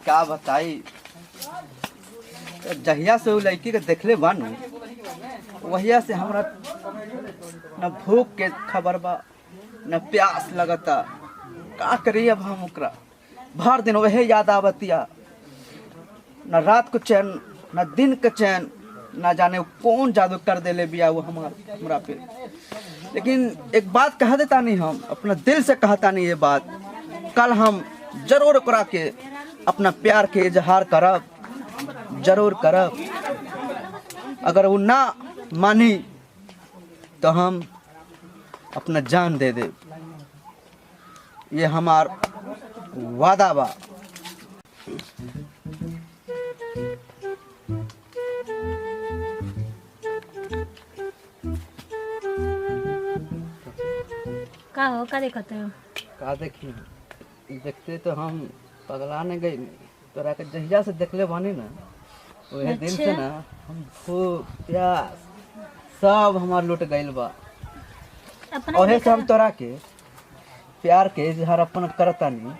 क्या बताई। जहिया से वो लड़की के देखले बानू वहिया से हमरा न भूख के खबर बा न प्यास लगता। का करी अब हम ओकरा भर दिन वही याद आवतिया। न रात को चैन न दिन के चैन, न जाने कौन जादू कर देले बिया वो हमरा पे। लेकिन एक बात कह देता नहीं, हम अपना दिल से कहता नहीं ये बात। कल हम जरूर ओकरा के अपना प्यार के इजहार करब, जरूर करब। अगर वो ना मानी तो हम अपना जान दे दे, ये हमार वादा बा। का हो, का देखते हो? का देखी, देखते तो हम पगलाने गई। तोरा के जहिया से देखले बानी ना वही दिन से ना हम भूख प्यास सब हमार लुट गइल बा। ओहे से हम तोरा के प्यार के इजहार अपन करतानी।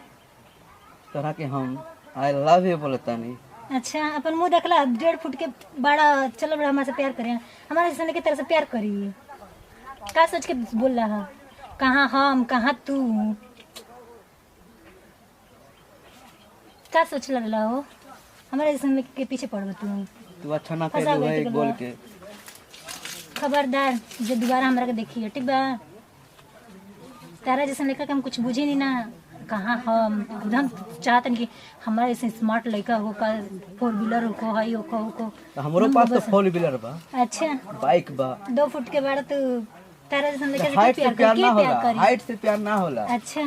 तोरा के हम आई लव यू बोलतानी। अच्छा, अपन मुंह देखला 1.5 फुट के बड़ा, चलो बड़ा हमारे से प्यार करे, हमारे से की तरह से प्यार करी। का सोच के बोल रहा है? कहाँ हम कहाँ तू, का सोच रहा हो? हमारे जैसे के पीछे पड़ तू अच्छा ना कर भाई बोल के। खबरदार जो दोबारा हमरा के देखिए, ठीक बा? तारा जैसे लड़का के हम कुछ बुझे नहीं ना। कहाँ हम एकदम चाहतन कि हमारे जैसे स्मार्ट लड़का हो, का 4 व्हीलर हो, हाई हो। तो हमरो पास तो 4 व्हीलर बा, अच्छा बाइक बा। 2 फुट के बड़ा तो तारा जैसे लड़का से हाइट से प्यार ना होला, करी? हाइट से प्यार ना होला। अच्छा,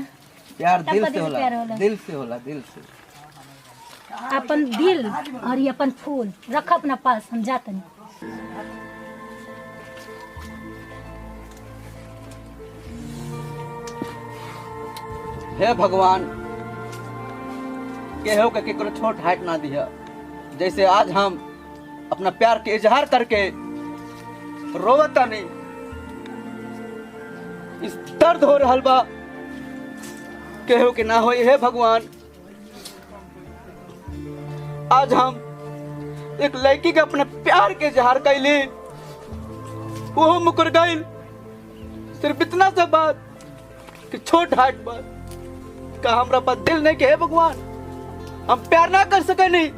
प्यार तब दिल पति से से होला, प्यार होला। दिल से होला, दिल से। अपन दिल और ये अपन फूल रख अपना पास, हम जातन। हे भगवान, केहू के केकरो छोट हाइट ना दिया। जैसे आज हम अपना प्यार के इजहार करके रोवता नहीं, इस दर्द हो रहल बा, केहू के ना हो। हे भगवान, आज हम एक लड़की के अपने प्यार के इजहार कैली, वो मुकर गइल। सिर्फ इतना सा बात कि छोट हाइट बात का हमरा पास दिल नहीं के। हे भगवान, हम प्यार ना कर सके नहीं।